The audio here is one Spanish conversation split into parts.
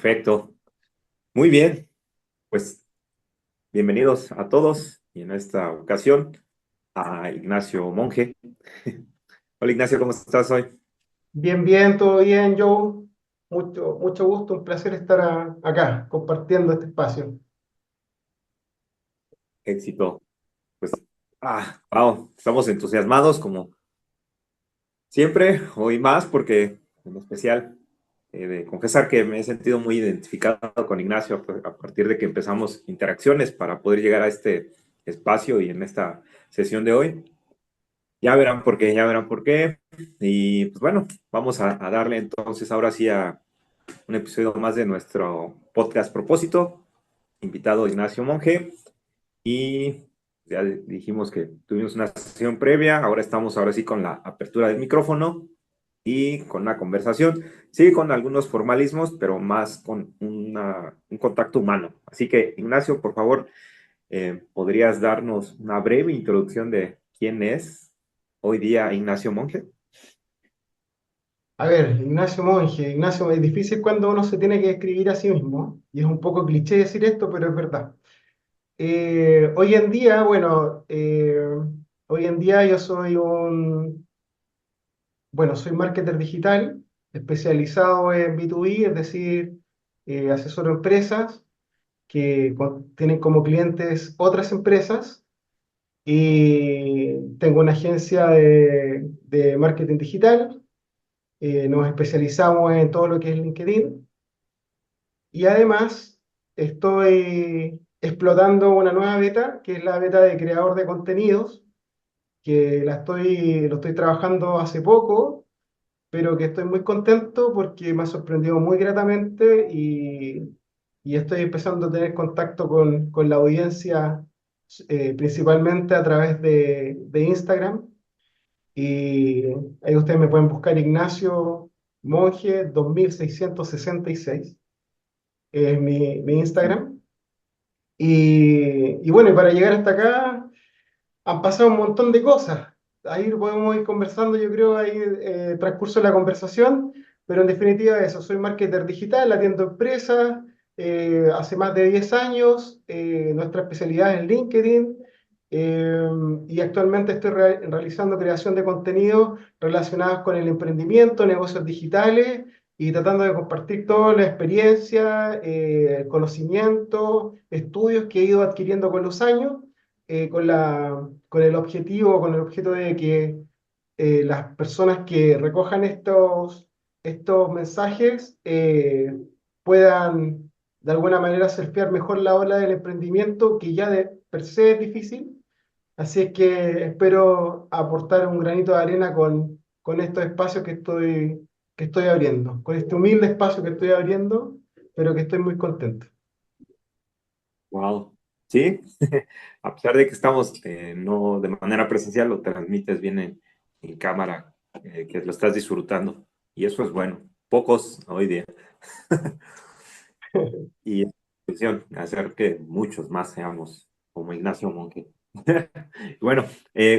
Perfecto. Muy bien. Pues bienvenidos a todos y en esta ocasión a Ignacio Monge. Hola Ignacio, ¿cómo estás hoy? Bien, bien, todo bien, Joe. Mucho gusto, un placer estar acá compartiendo este espacio. Éxito. Pues, wow, estamos entusiasmados como siempre, hoy más porque en especial de confesar que me he sentido muy identificado con Ignacio a partir de que empezamos interacciones para poder llegar a este espacio y en esta sesión de hoy. Ya verán por qué, ya verán por qué. Y pues bueno, vamos a darle entonces ahora sí a un episodio más de nuestro podcast Propósito. Invitado Ignacio Monge. Y ya dijimos que tuvimos una sesión previa. Ahora estamos ahora sí con la apertura del micrófono y con una conversación. Sí, con algunos formalismos, pero más con un contacto humano. Así que, Ignacio, por favor, ¿podrías darnos una breve introducción de quién es hoy día Ignacio Monge? A ver, Ignacio Monge. Ignacio, es difícil cuando uno se tiene que describir a sí mismo, y es un poco cliché decir esto, pero es verdad. Hoy en día, bueno, hoy en día yo soy marketer digital, especializado en B2B, es decir, asesoro empresas que tienen como clientes otras empresas. Y tengo una agencia de marketing digital. Nos especializamos en todo lo que es LinkedIn y además estoy explotando una nueva beta, que es la beta de creador de contenidos, que lo estoy trabajando hace poco, pero que estoy muy contento porque me ha sorprendido muy gratamente y estoy empezando a tener contacto con la audiencia, principalmente a través de Instagram. Y ahí ustedes me pueden buscar Ignacio Monge 2666, es mi Instagram. Y bueno, y para llegar hasta acá han pasado un montón de cosas. Ahí podemos ir conversando, yo creo, ahí transcurso de la conversación, pero en definitiva eso, soy marketer digital, atiendo empresas, hace más de 10 años, nuestra especialidad es LinkedIn, eh, y actualmente estoy realizando creación de contenido relacionados con el emprendimiento, negocios digitales y tratando de compartir toda la experiencia, conocimiento, estudios que he ido adquiriendo con los años, con el objeto de que las personas que recojan estos mensajes puedan de alguna manera surfear mejor la ola del emprendimiento, que ya de per se es difícil. Así es que espero aportar un granito de arena con estos espacios que estoy abriendo, con este humilde espacio que estoy abriendo, pero que estoy muy contento. Wow. Sí, a pesar de que estamos no de manera presencial, lo transmites bien en cámara, que lo estás disfrutando. Y eso es bueno. Pocos hoy día. Y es intención hacer que muchos más seamos como Ignacio Monge. Y bueno,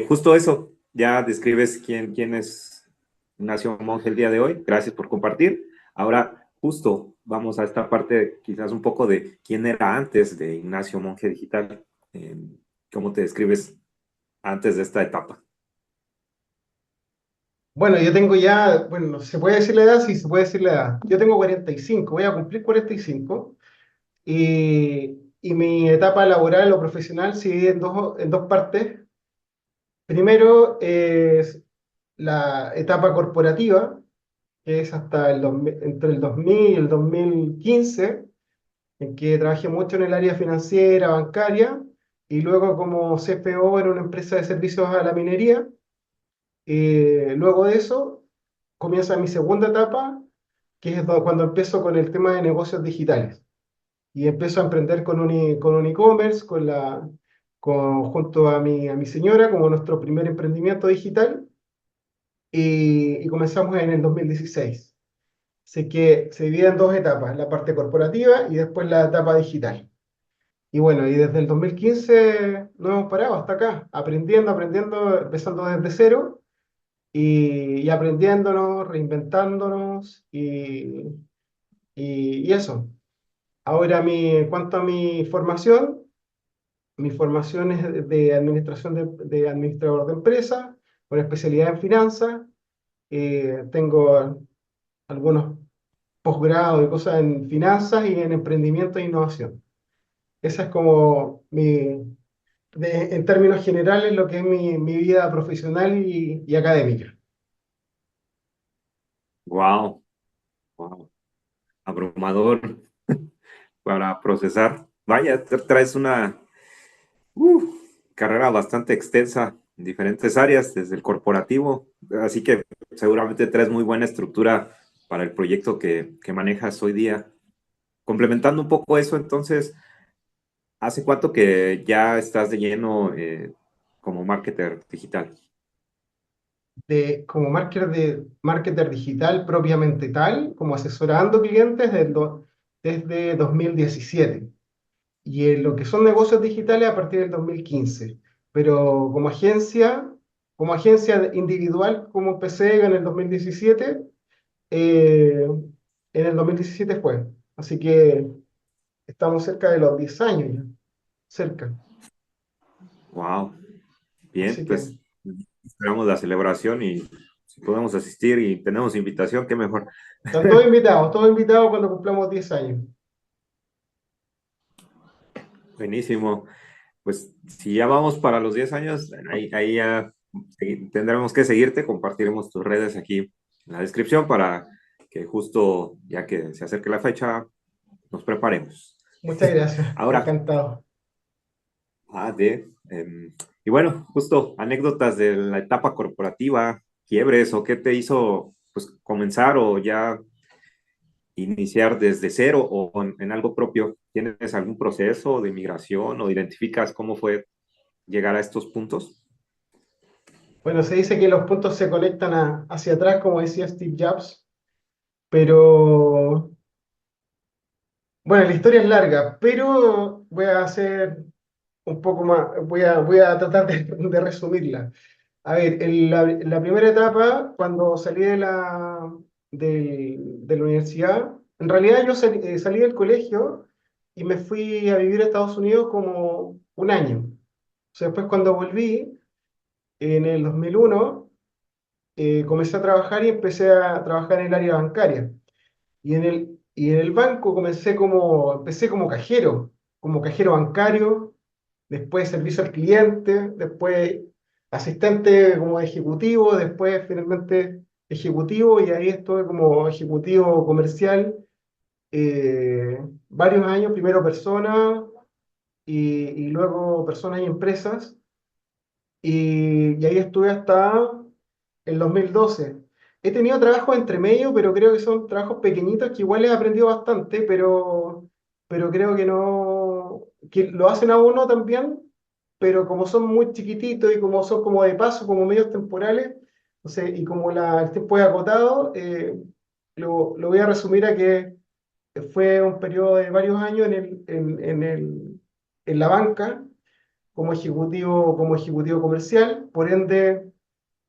justo eso, ya describes quién es Ignacio Monge el día de hoy. Gracias por compartir. Ahora, justo vamos a esta parte, quizás un poco de quién era antes de Ignacio Monge Digital. Eh, ¿Cómo te describes antes de esta etapa? Bueno, yo tengo ya, bueno, ¿se puede decir la edad? Sí, se puede decir la edad. Yo tengo 45, voy a cumplir 45, y mi etapa laboral o profesional se divide en dos partes. Primero es la etapa corporativa, que es hasta entre el 2000 y el 2015, en que trabajé mucho en el área financiera, bancaria, y luego como CFO en una empresa de servicios a la minería. Luego de eso comienza mi segunda etapa, que es cuando empiezo con el tema de negocios digitales. Y empiezo a emprender con un e-commerce, junto a mi señora, como nuestro primer emprendimiento digital, y comenzamos en el 2016. Así que se divide en dos etapas, la parte corporativa y después la etapa digital. Y bueno, y desde el 2015 no hemos parado hasta acá, aprendiendo, empezando desde cero y aprendiéndonos, reinventándonos y eso. Ahora, en cuanto a mi formación es de administración de administrador de empresa, con especialidad en finanzas. Tengo algunos posgrados y cosas en finanzas y en emprendimiento e innovación. Esa es como en términos generales, lo que es mi vida profesional y académica. Wow, wow, abrumador para procesar. Vaya, traes una uf, carrera bastante extensa en diferentes áreas, desde el corporativo, así que seguramente traes muy buena estructura para el proyecto que manejas hoy día. Complementando un poco eso, entonces, ¿hace cuánto que ya estás de lleno como marketer digital? Como marketer digital propiamente tal, como asesorando clientes desde 2017. Y en lo que son negocios digitales a partir del 2015. Pero como agencia individual, como empecé en el 2017, en el 2017 fue. Así que estamos cerca de los 10 años ya, cerca. Wow, bien, Así que pues esperamos la celebración y si podemos asistir y tenemos invitación, qué mejor. están todos invitados cuando cumplamos 10 años. Buenísimo. Pues si ya vamos para los 10 años, ahí ya tendremos que seguirte, compartiremos tus redes aquí en la descripción para que justo ya que se acerque la fecha, nos preparemos. Muchas gracias, Ahora, encantado. y bueno, justo anécdotas de la etapa corporativa, quiebres o qué te hizo pues comenzar o ya iniciar desde cero o en algo propio. ¿Tienes algún proceso de migración o identificas cómo fue llegar a estos puntos? Bueno, se dice que los puntos se conectan hacia atrás, como decía Steve Jobs, pero bueno, la historia es larga, pero voy a hacer un poco más, voy a tratar de resumirla. A ver, la primera etapa, cuando salí de la universidad, en realidad yo salí del colegio y me fui a vivir a Estados Unidos como un año. O sea, después cuando volví, en el 2001, comencé a trabajar y empecé a trabajar en el área bancaria. Y en el banco empecé como cajero bancario, después servicio al cliente, después asistente como ejecutivo, después finalmente ejecutivo, y ahí estuve como ejecutivo comercial varios años, primero personas y luego personas y empresas, y ahí estuve hasta el 2012. He tenido trabajos entre medio, pero creo que son trabajos pequeñitos que igual he aprendido bastante, pero creo que no, que lo hacen a uno también, pero como son muy chiquititos y como son como de paso, como medios temporales, no sé, y como el tiempo es acotado, lo voy a resumir a que fue un periodo de varios años en la banca como ejecutivo comercial, por ende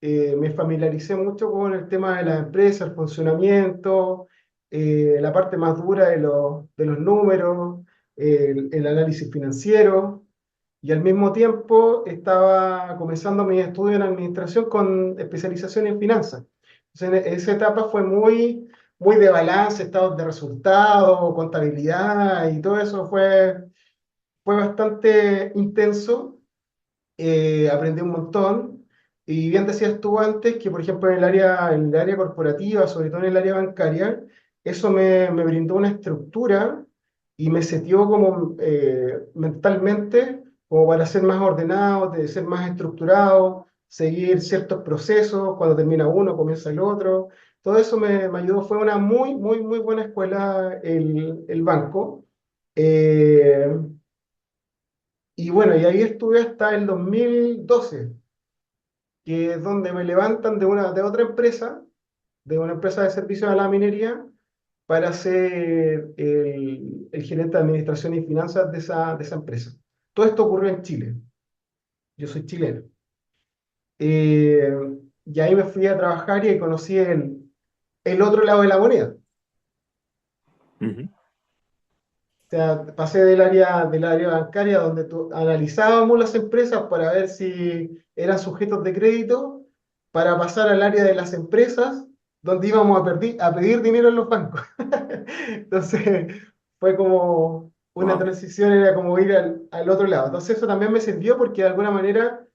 me familiaricé mucho con el tema de la empresa, el funcionamiento, la parte más dura de los números, el análisis financiero, y al mismo tiempo estaba comenzando mi estudio en administración con especialización en finanzas. Entonces, esa etapa fue muy de balance, estados de resultados, contabilidad y todo eso fue bastante intenso. Aprendí un montón. Y bien decías tú antes que, por ejemplo, en el área corporativa, sobre todo en el área bancaria, eso me brindó una estructura y me setió como mentalmente como para ser más ordenado, de ser más estructurado, seguir ciertos procesos, cuando termina uno, comienza el otro. Todo eso me ayudó, fue una muy buena escuela el banco. Eh, y bueno, y ahí estuve hasta el 2012, que es donde me levantan de otra empresa, de una empresa de servicios a la minería, para ser el gerente de administración y finanzas de esa empresa. Todo esto ocurrió en Chile. Yo soy chileno. Eh, y ahí me fui a trabajar y conocí el otro lado de la moneda. Ujú. O sea, pasé del área bancaria donde analizábamos las empresas para ver si eran sujetos de crédito, para pasar al área de las empresas donde íbamos a pedir dinero en los bancos. Entonces, fue como una Wow. transición, era como ir al otro lado. Entonces, eso también me sirvió porque de alguna manera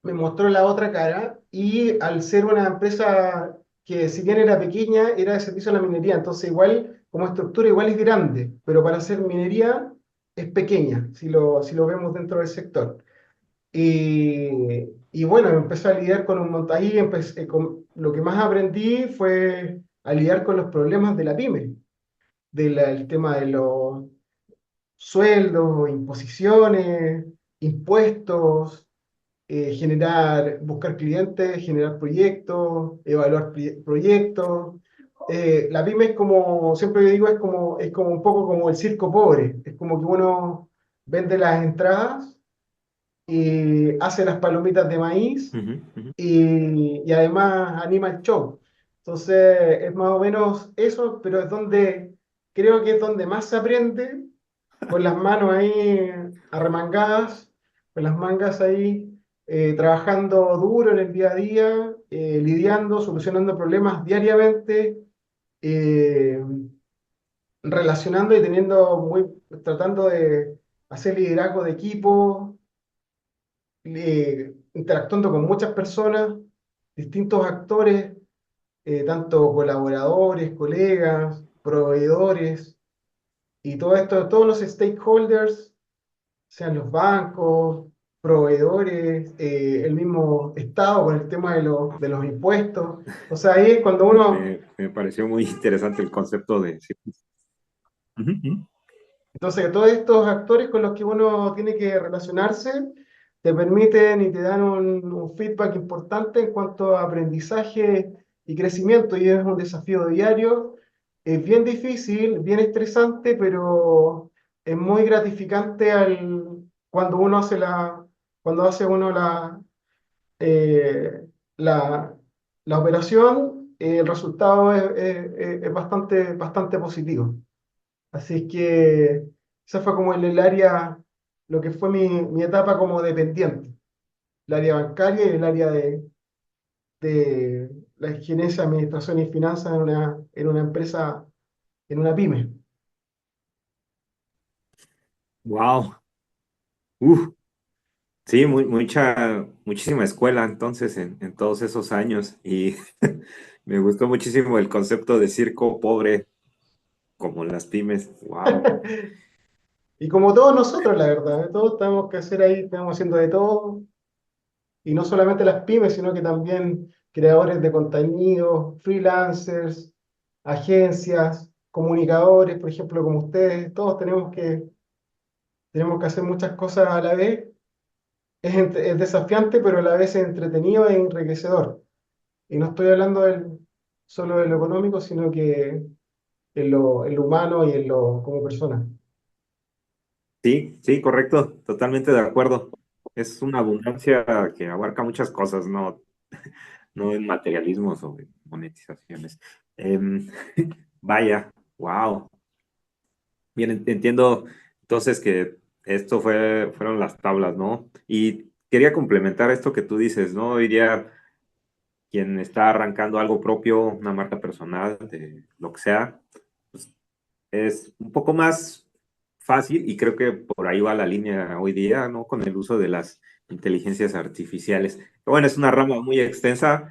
me mostró la otra cara y al ser una empresa que si bien era pequeña, era de servicio a la minería, entonces igual como estructura igual es grande, pero para hacer minería es pequeña, si lo vemos dentro del sector. Y bueno, empecé a lidiar con un montón, ahí lo que más aprendí fue a lidiar con los problemas de la pyme, del tema de los sueldos, imposiciones, impuestos, buscar clientes, generar proyectos, evaluar proyectos. La pyme es como, siempre digo, es como un poco como el circo pobre. Es como que uno vende las entradas y hace las palomitas de maíz Ujú, ujú. y además anima el show. Entonces es más o menos eso, pero creo que es donde más se aprende, con las manos ahí arremangadas, con las mangas ahí, trabajando duro en el día a día, lidiando, solucionando problemas diariamente, eh, relacionando y tratando de hacer liderazgo de equipo, interactuando con muchas personas, distintos actores, tanto colaboradores, colegas, proveedores, y todo esto, todos los stakeholders, sean los bancos, proveedores, el mismo Estado con el tema de los impuestos. O sea, ahí es cuando uno, Me pareció muy interesante el concepto de... Sí. Ujú, ujú. entonces todos estos actores con los que uno tiene que relacionarse te permiten y te dan un feedback importante en cuanto a aprendizaje y crecimiento, y es un desafío diario. Es bien difícil, bien estresante, pero es muy gratificante cuando hace uno eh, la, la operación, el resultado es bastante positivo. Así que esa fue como el área, lo que fue mi etapa como dependiente, el área bancaria y el área de la gerencia, administración y finanzas en una empresa, en una pyme. Wow. Sí, muchísima escuela entonces en todos esos años y me gustó muchísimo el concepto de circo pobre como las pymes. Wow. Y como todos nosotros, la verdad, todos tenemos que hacer ahí, estamos haciendo de todo, y no solamente las pymes, sino que también creadores de contenido, freelancers, agencias, comunicadores, por ejemplo, como ustedes, todos tenemos que hacer muchas cosas a la vez. Es desafiante, pero a la vez es entretenido e enriquecedor. Y no estoy hablando solo de lo económico, sino que en lo humano y como persona. Sí, sí, correcto, totalmente de acuerdo. Es una abundancia que abarca muchas cosas, no en materialismos o en monetizaciones. Em, vaya, wow. Bien, entiendo entonces que fueron las tablas, ¿no? Y quería complementar esto que tú dices, ¿no? Hoy día quien está arrancando algo propio, una marca personal, de lo que sea, pues es un poco más fácil y creo que por ahí va la línea hoy día, ¿no? Con el uso de las inteligencias artificiales. Pero bueno, es una rama muy extensa,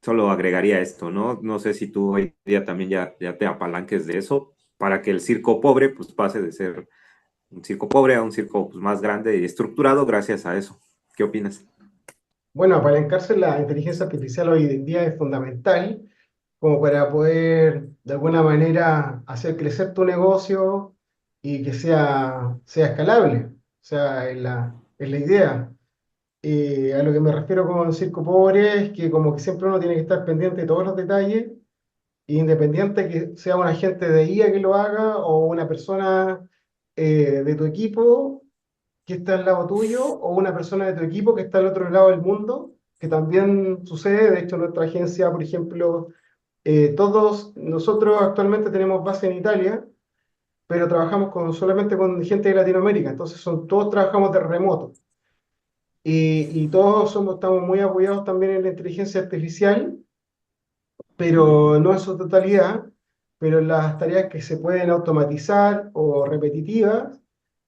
solo agregaría esto, ¿no? No sé si tú hoy día también ya te apalanques de eso para que el circo pobre pues pase de ser un circo pobre a un circo pues, más grande y estructurado gracias a eso. ¿Qué opinas? Bueno, apalancarse en la inteligencia artificial hoy en día es fundamental como para poder de alguna manera hacer crecer tu negocio y que sea escalable. O sea, es la idea. A lo que me refiero con circo pobre es que como que siempre uno tiene que estar pendiente de todos los detalles, independiente que sea un agente de IA que lo haga o una persona de tu equipo que está al lado tuyo o una persona de tu equipo que está al otro lado del mundo, que también sucede. De hecho, nuestra agencia, por ejemplo, Todos nosotros actualmente tenemos base en Italia, pero trabajamos solamente con gente de Latinoamérica, entonces todos trabajamos de remoto. Y todos estamos muy apoyados también en la inteligencia artificial, pero no en su totalidad, pero en las tareas que se pueden automatizar o repetitivas,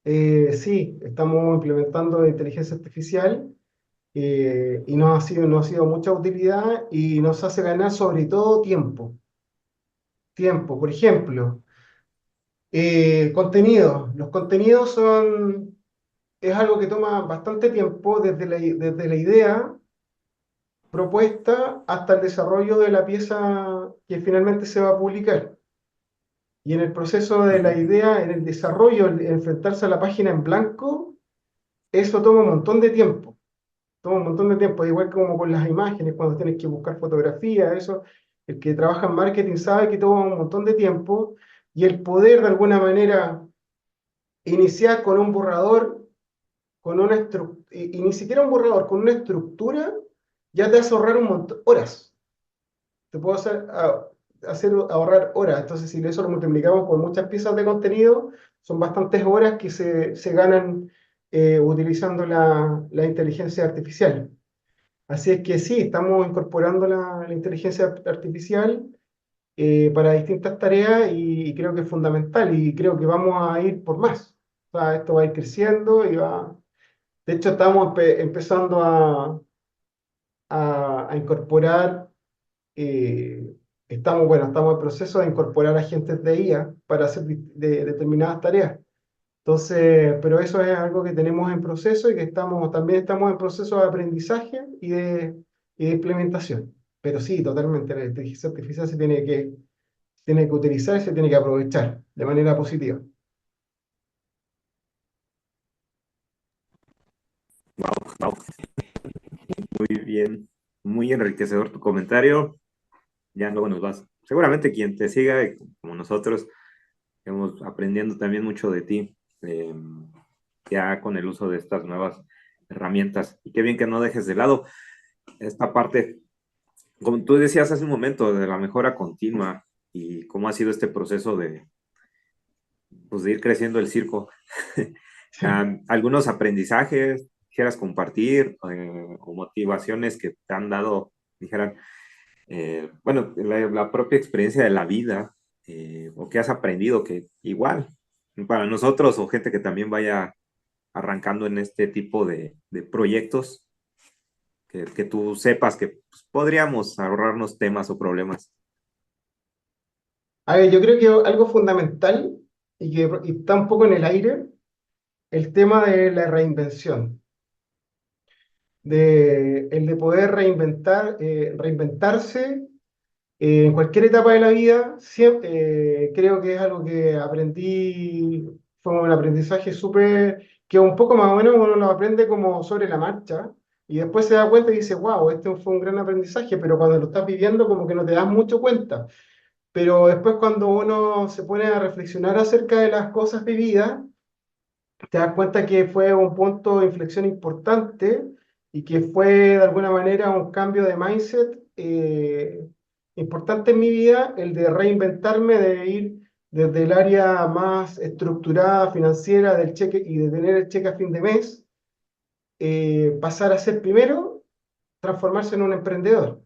sí, estamos implementando inteligencia artificial y nos ha sido mucha utilidad y nos hace ganar sobre todo tiempo. Tiempo, por ejemplo, contenido. Los contenidos es algo que toma bastante tiempo desde la idea propuesta hasta el desarrollo de la pieza que finalmente se va a publicar. Y en el proceso de la Ujú. idea, en el desarrollo, el enfrentarse a la página en blanco, eso toma un montón de tiempo. Toma un montón de tiempo, igual como con las imágenes, cuando tienes que buscar fotografía, eso, el que trabaja en marketing sabe que toma un montón de tiempo y el poder de alguna manera iniciar con un borrador, y ni siquiera un borrador, con una estructura, ya te hace ahorrar un montón, horas. Te puedo hacer ahorrar horas. Entonces, si eso lo multiplicamos por muchas piezas de contenido, son bastantes horas que se ganan utilizando la inteligencia artificial. Así es que sí, estamos incorporando la inteligencia artificial para distintas tareas y creo que es fundamental y creo que vamos a ir por más. O sea, esto va a ir creciendo y va... De hecho, estamos empezando a incorporar eh, estamos en proceso de incorporar agentes de IA para hacer determinadas tareas. Entonces, pero eso es algo que tenemos en proceso y que también estamos en proceso de aprendizaje y de implementación. Pero sí, totalmente, la inteligencia artificial tiene que utilizar y se tiene que aprovechar de manera positiva. Wow, muy bien, muy enriquecedor tu comentario. Ya luego nos vas. Seguramente quien te siga, como nosotros, estamos aprendiendo también mucho de ti, ya con el uso de estas nuevas herramientas. Y qué bien que no dejes de lado esta parte, como tú decías hace un momento, de la mejora continua y cómo ha sido este proceso de, pues, de ir creciendo el circo. Algunos aprendizajes quieras compartir o motivaciones que te han dado, dijeran, bueno, la propia experiencia de la vida o que has aprendido que igual para nosotros o gente que también vaya arrancando en este tipo de proyectos, que tú sepas que pues, podríamos ahorrarnos temas o problemas. A ver, yo creo que algo fundamental y está un poco en el aire, el tema de la reinvención. El de poder reinventarse en cualquier etapa de la vida. Creo que es algo que aprendí, fue un aprendizaje súper, que un poco más o menos uno lo aprende como sobre la marcha y después se da cuenta y dice, wow, este fue un gran aprendizaje, pero cuando lo estás viviendo como que no te das mucho cuenta. Pero después cuando uno se pone a reflexionar acerca de las cosas vividas, te das cuenta que fue un punto de inflexión importante y que fue de alguna manera un cambio de mindset importante en mi vida, el de reinventarme, de ir desde el área más estructurada financiera del cheque y de tener el cheque a fin de mes, pasar a ser primero, transformarse en un emprendedor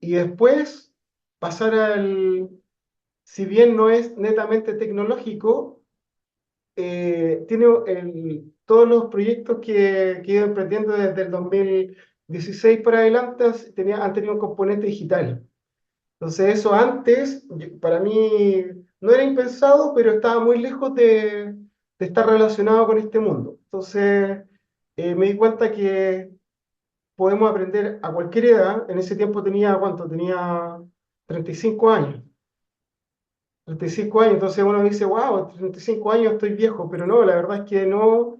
y después pasar si bien no es netamente tecnológico, todos los proyectos que he ido emprendiendo desde el 2016 para adelante han tenido un componente digital. Entonces eso antes, para mí, no era impensado, pero estaba muy lejos de estar relacionado con este mundo. Entonces me di cuenta que podemos aprender a cualquier edad. En ese tiempo tenía, ¿cuánto? Tenía 35 años. 35 años, entonces uno dice, wow, 35 años estoy viejo, pero no, la verdad es que no,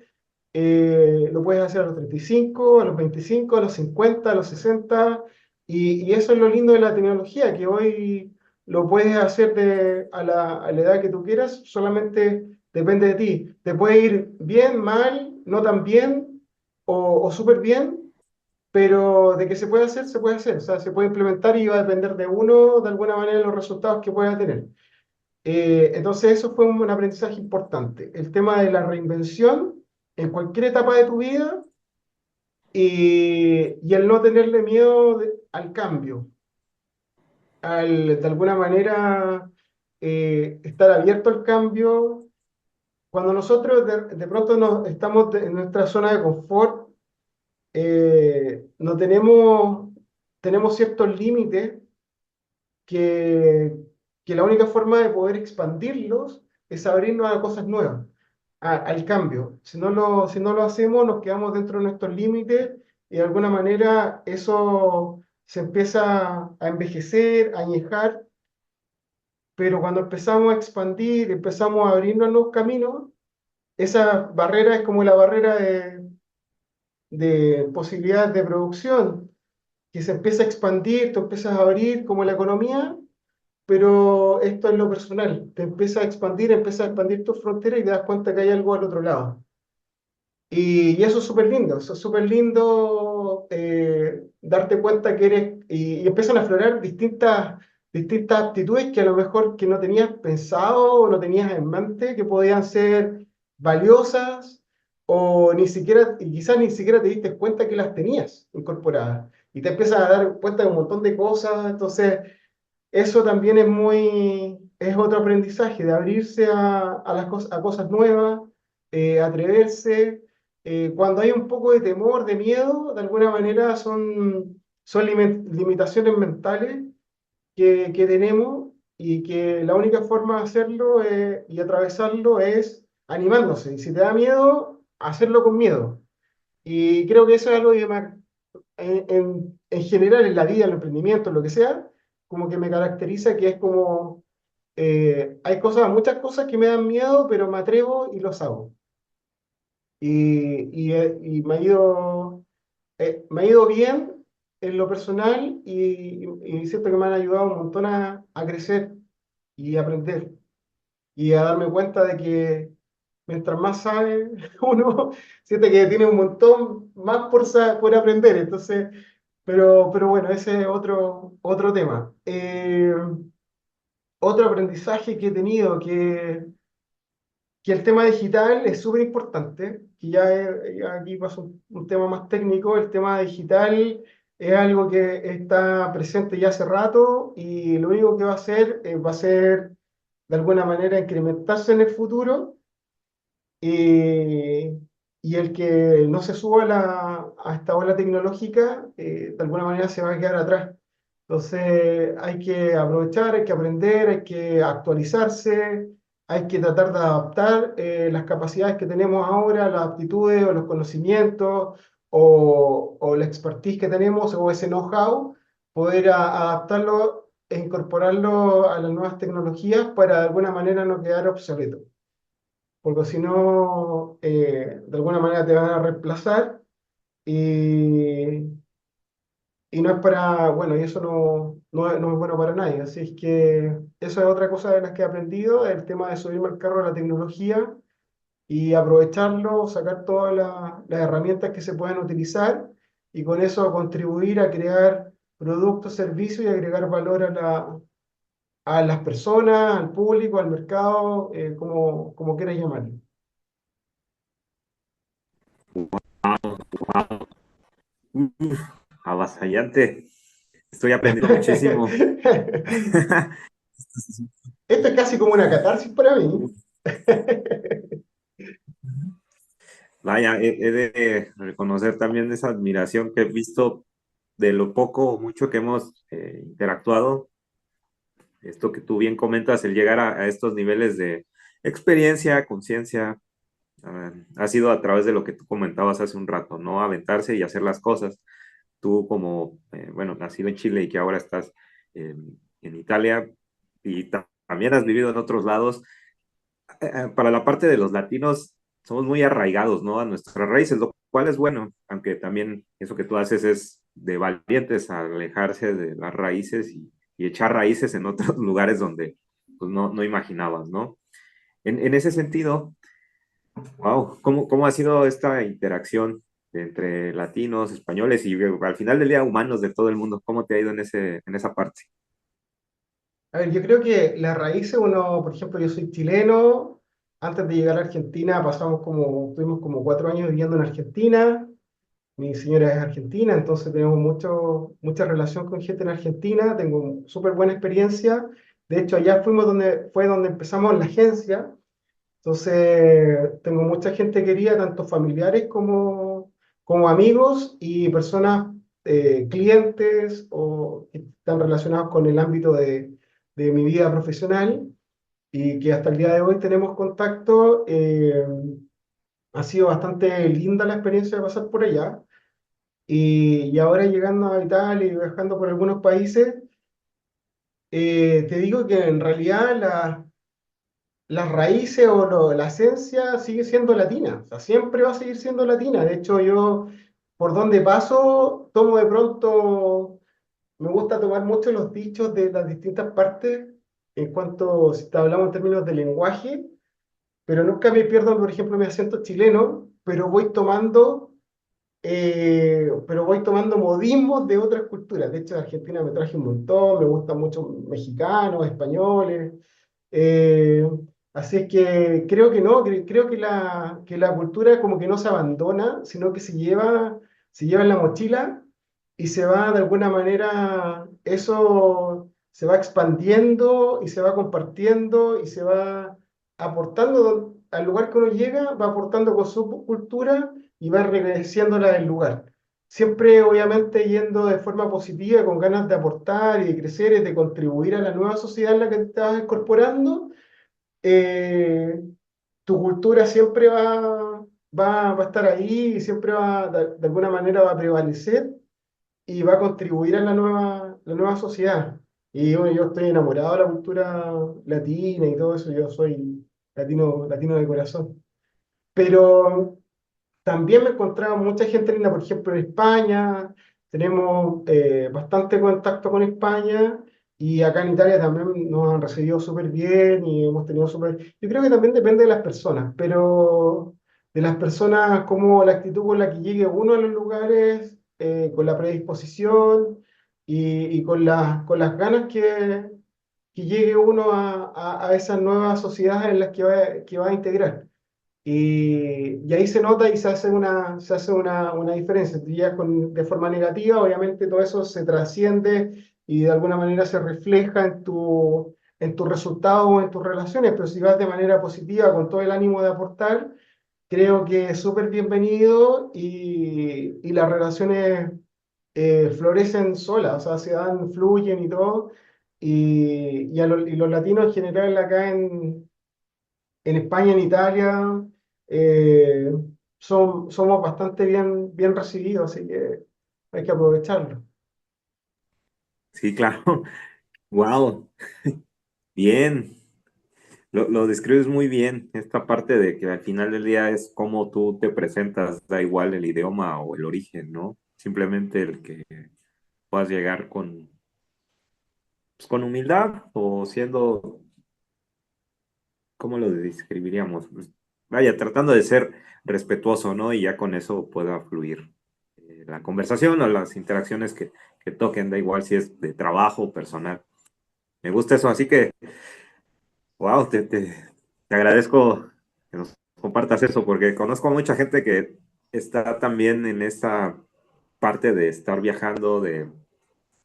lo puedes hacer a los 35, a los 25, a los 50, a los 60, y eso es lo lindo de la tecnología, que hoy lo puedes hacer a la edad que tú quieras, solamente depende de ti. Te puede ir bien, mal, no tan bien, o súper bien, pero de que se puede hacer, se puede hacer. O sea, se puede implementar y va a depender de uno, de alguna manera, los resultados que pueda tener. Entonces, eso fue un aprendizaje importante. El tema de la reinvención en cualquier etapa de tu vida y el no tenerle miedo al cambio, de alguna manera estar abierto al cambio. Cuando nosotros de pronto estamos en nuestra zona de confort, no tenemos ciertos límites que, que la única forma de poder expandirlos es abrirnos a cosas nuevas, al cambio. Si no lo hacemos, nos quedamos dentro de nuestros límites y de alguna manera eso se empieza a envejecer, a añejar, pero cuando empezamos a expandir, empezamos a abrirnos a nuevos caminos, esa barrera es como la barrera de posibilidades de producción, que se empieza a expandir, tú empiezas a abrir como la economía, pero esto es lo personal, te empieza a expandir tus fronteras y te das cuenta que hay algo al otro lado. Y eso es súper lindo, eso es súper lindo darte cuenta que y empiezan a aflorar distintas aptitudes que a lo mejor que no tenías pensado o no tenías en mente que podían ser valiosas o ni siquiera, y quizás ni siquiera te diste cuenta que las tenías incorporadas. Y te empiezas a dar cuenta de un montón de cosas, entonces eso también es otro aprendizaje, de abrirse a cosas nuevas, atreverse. Cuando hay un poco de temor, de miedo, de alguna manera son limitaciones mentales que tenemos y que la única forma de hacerlo y atravesarlo es animándose. Y si te da miedo, hacerlo con miedo. Y creo que eso es algo que en general en la vida, en el emprendimiento, en lo que sea, como que me caracteriza que es como, hay muchas cosas que me dan miedo, pero me atrevo y los hago. Y me ha ido bien en lo personal y siento que me han ayudado un montón a crecer y aprender y a darme cuenta de que mientras más sabe uno, siente que tiene un montón más por aprender. Entonces, pero bueno, ese es otro tema. Otro aprendizaje que he tenido, que el tema digital es súper importante, que ya aquí paso un tema más técnico, el tema digital es algo que está presente ya hace rato y lo único que va a ser de alguna manera incrementarse en el futuro y, y el que no se suba a esta ola tecnológica, de alguna manera se va a quedar atrás. Entonces hay que aprovechar, hay que aprender, hay que actualizarse, hay que tratar de adaptar las capacidades que tenemos ahora, las aptitudes o los conocimientos o la expertise que tenemos o ese know-how, poder adaptarlo e incorporarlo a las nuevas tecnologías para de alguna manera no quedar obsoleto porque si no, de alguna manera te van a reemplazar y, y no es bueno, y eso no es bueno para nadie. Así es que eso es otra cosa de las que he aprendido, el tema de subirme al carro de la tecnología y aprovecharlo, sacar todas las herramientas que se pueden utilizar y con eso contribuir a crear productos, servicios y agregar valor a las personas, al público, al mercado, como quieras llamarlo. Uf, avasallante. Estoy aprendiendo muchísimo. Esto es casi como una catarsis para mí. Vaya, he de reconocer también esa admiración que he visto de lo poco o mucho que hemos interactuado. Esto que tú bien comentas, el llegar a estos niveles de experiencia, conciencia, ha sido a través de lo que tú comentabas hace un rato, ¿no? Aventarse y hacer las cosas. Tú como, bueno, nacido en Chile y que ahora estás en Italia y también has vivido en otros lados, para la parte de los latinos somos muy arraigados, ¿no? A nuestras raíces, lo cual es bueno, aunque también eso que tú haces es de valientes, alejarse de las raíces y echar raíces en otros lugares donde pues, no imaginabas, ¿no? En ese sentido, wow, ¿cómo ha sido esta interacción? entre latinos, españoles y al final del día humanos de todo el mundo. ¿Cómo te ha ido en esa parte? A ver, yo creo que las raíces, uno, por ejemplo, yo soy chileno, antes de llegar a Argentina tuvimos como 4 años viviendo en Argentina, mi señora es argentina, entonces tenemos mucha relación con gente en Argentina, tengo súper buena experiencia, de hecho allá fue donde empezamos la agencia, entonces tengo mucha gente querida, tanto familiares como amigos y personas, clientes o que están relacionados con el ámbito de mi vida profesional y que hasta el día de hoy tenemos contacto. Ha sido bastante linda la experiencia de pasar por allá. Y ahora llegando a Italia y viajando por algunos países, te digo que en realidad las raíces la esencia sigue siendo latina, o sea, siempre va a seguir siendo latina. De hecho, yo por donde paso, tomo de pronto, me gusta tomar mucho los dichos de las distintas partes en cuanto, si te hablamos en términos de lenguaje, pero nunca me pierdo, por ejemplo, mi acento chileno, pero voy tomando modismos de otras culturas. De hecho, de Argentina me traje un montón, me gustan mucho mexicanos, españoles. eh, Así es que creo que no, creo que la cultura como que no se abandona, sino que se lleva en la mochila y se va de alguna manera, eso se va expandiendo y se va compartiendo y se va aportando al lugar que uno llega, va aportando con su cultura y va regresiéndola del lugar. Siempre, obviamente, yendo de forma positiva, con ganas de aportar y de crecer y de contribuir a la nueva sociedad en la que te estás incorporando. eh, Tu cultura siempre va a estar ahí y siempre de alguna manera va a prevalecer y va a contribuir a la nueva sociedad. Y bueno, yo estoy enamorado de la cultura latina y todo eso, yo soy latino de corazón. Pero también me encontraba mucha gente linda, por ejemplo, en España, tenemos bastante contacto con España y acá en Italia también nos han recibido súper bien y hemos tenido súper... Yo creo que también depende de las personas, pero de las personas, como la actitud con la que llegue uno a los lugares, con la predisposición y con las ganas que llegue uno a esas nuevas sociedades en las que va a integrar. Y ahí se nota y se hace una diferencia. Si ya de forma negativa, obviamente todo eso se trasciende y de alguna manera se refleja en tu resultado o en tus relaciones, pero si vas de manera positiva, con todo el ánimo de aportar, creo que es súper bienvenido y las relaciones florecen solas, o sea, se dan, fluyen y todo. Y los latinos en general acá en España, en Italia, eh, somos bastante bien recibidos, así que hay que aprovecharlo. Sí, claro. Wow, bien. Lo describes muy bien, esta parte de que al final del día es cómo tú te presentas, da igual el idioma o el origen, ¿no? Simplemente el que puedas llegar pues, con humildad o siendo, ¿cómo lo describiríamos? Pues, vaya, tratando de ser respetuoso, ¿no? Y ya con eso pueda fluir la conversación o las interacciones que toquen, da igual si es de trabajo o personal. Me gusta eso, así que, wow, te agradezco que nos compartas eso, porque conozco a mucha gente que está también en esta parte de estar viajando, de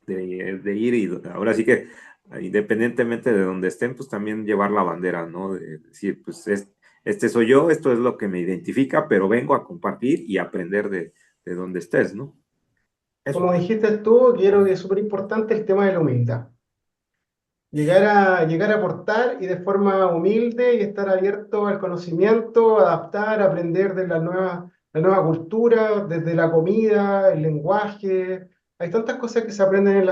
ir y ahora sí que independientemente de donde estén, pues también llevar la bandera, ¿no? De decir, pues este soy yo, esto es lo que me identifica, pero vengo a compartir y aprender de donde estés, ¿no? Como Eso. dijiste tú, quiero que es súper importante el tema de la humildad. Llegar a aportar y de forma humilde y estar abierto al conocimiento, adaptar, aprender de la nueva cultura, desde la comida, el lenguaje. Hay tantas cosas que se aprenden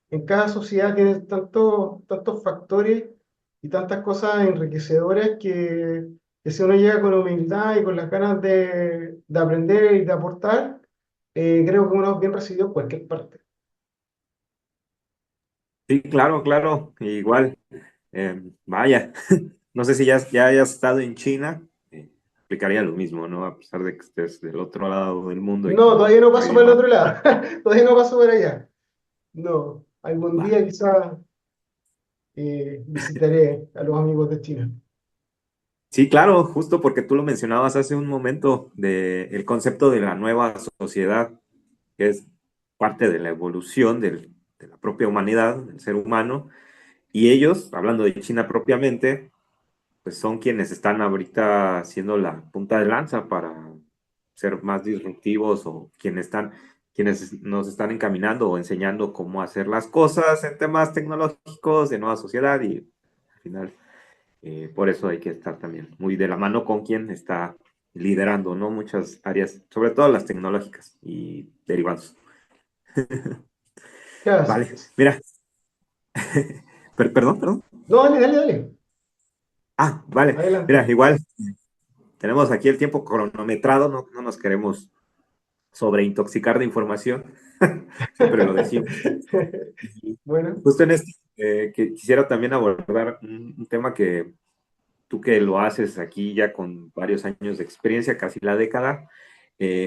en cada sociedad, tiene tantos factores y tantas cosas enriquecedoras que si uno llega con humildad y con las ganas de aprender y de aportar, creo que uno es bien recibido en cualquier parte. Sí, claro, claro, igual. Vaya, no sé si ya hayas estado en China. aplicaría lo mismo, ¿no? A pesar de que estés del otro lado del mundo y No, con todavía no la paso para el misma... otro lado. Todavía no paso por allá. No, algún Vale. día quizá visitaré a los amigos de China. Sí, claro, justo porque tú lo mencionabas hace un momento de el concepto de la nueva sociedad, que es parte de la evolución de la propia humanidad, del ser humano, y ellos, hablando de China propiamente, pues son quienes están ahorita siendo la punta de lanza para ser más disruptivos o quienes nos están encaminando o enseñando cómo hacer las cosas en temas tecnológicos de nueva sociedad y al final por eso hay que estar también muy de la mano con quien está liderando, ¿no? Muchas áreas, sobre todo las tecnológicas y derivados. Claro, Vale, mira, perdón, perdón. no, dale, dale, dale. Ah, vale, mira, Adelante. igual tenemos aquí el tiempo cronometrado, no nos queremos sobreintoxicar de información, siempre lo decimos. Y Bueno, justo en este, que quisiera también abordar un tema que tú que lo haces aquí ya con varios años de experiencia, casi la década,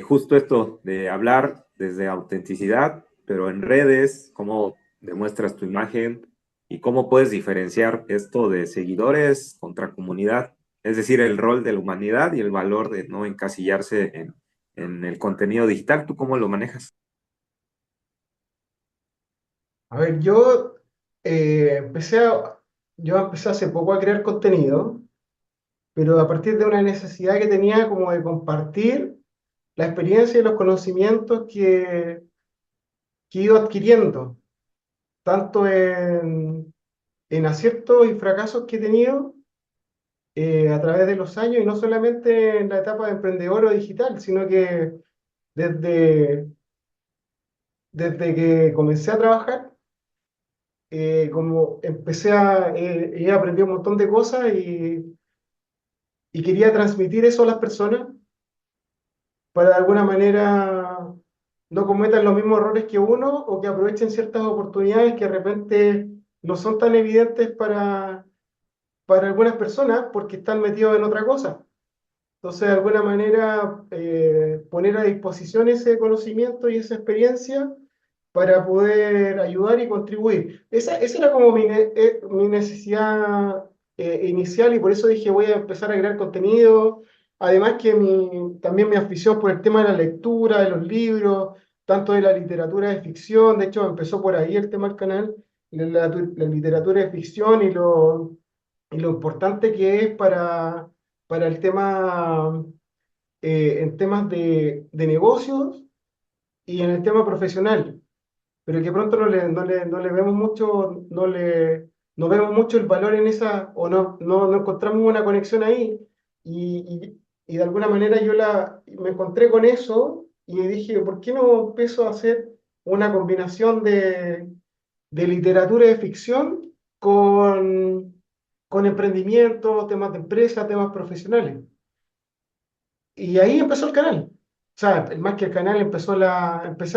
justo esto de hablar desde autenticidad, pero en redes, cómo demuestras tu imagen y cómo puedes diferenciar esto de seguidores contra comunidad, es decir, el rol de la humanidad y el valor de no encasillarse en el contenido digital. ¿Tú cómo lo manejas? a ver, yo empecé hace poco a crear contenido, pero a partir de una necesidad que tenía como de compartir la experiencia y los conocimientos que he ido adquiriendo, tanto en aciertos y fracasos que he tenido a través de los años, y no solamente en la etapa de emprendedor o digital, sino que desde, desde que comencé a trabajar, como he aprendido un montón de cosas y quería transmitir eso a las personas para de alguna manera no cometan los mismos errores que uno o que aprovechen ciertas oportunidades que de repente no son tan evidentes para algunas personas porque están metidos en otra cosa. Entonces, de alguna manera, poner a disposición ese conocimiento y esa experiencia para poder ayudar y contribuir. Esa era como mi necesidad inicial y por eso dije voy a empezar a crear contenido. Además que también mi afición por el tema de la lectura, de los libros, tanto de la literatura de ficción, de hecho empezó por ahí el tema del canal, la literatura de ficción y lo importante que es para el tema, en temas de negocios y en el tema profesional, pero que pronto no le vemos mucho, no vemos mucho el valor en esa, o no encontramos una conexión ahí. Y de alguna manera me encontré con eso y dije, ¿por qué no empiezo a hacer una combinación de literatura de ficción con emprendimiento, temas de empresa, temas profesionales? Y ahí empezó el canal. O sea, más que el canal empecé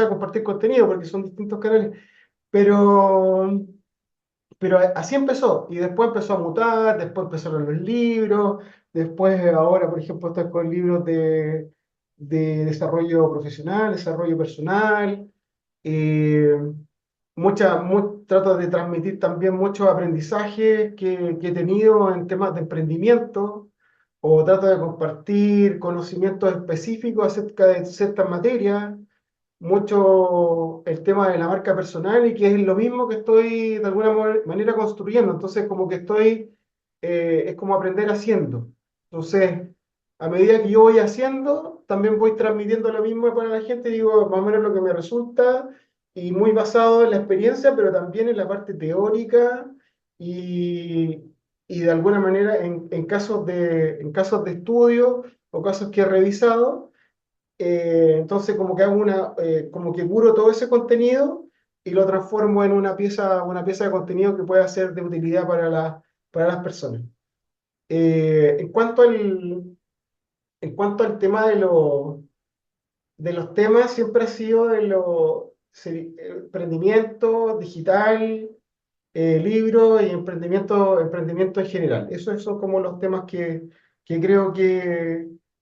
a compartir contenido porque son distintos canales. Pero, pero así empezó. Y después empezó a mutar, después empezaron los libros, después ahora, por ejemplo, estoy con libros de desarrollo profesional, desarrollo personal. eh, Trato de transmitir también muchos aprendizajes que he tenido en temas de emprendimiento, o trato de compartir conocimientos específicos acerca de ciertas materias, mucho el tema de la marca personal y que es lo mismo que estoy de alguna manera construyendo. Entonces, como que es como aprender haciendo. Entonces, a medida que yo voy haciendo, también voy transmitiendo lo mismo para la gente, digo más o menos lo que me resulta y muy basado en la experiencia, pero también en la parte teórica y, y de alguna manera en casos de estudio o casos que he revisado. Entonces como que como que curo todo ese contenido y lo transformo en una pieza de contenido que pueda ser de utilidad para las personas. Eh, en cuanto al, en cuanto al tema de los temas, siempre ha sido emprendimiento digital, libro y emprendimiento en general. Esos son como los temas que creo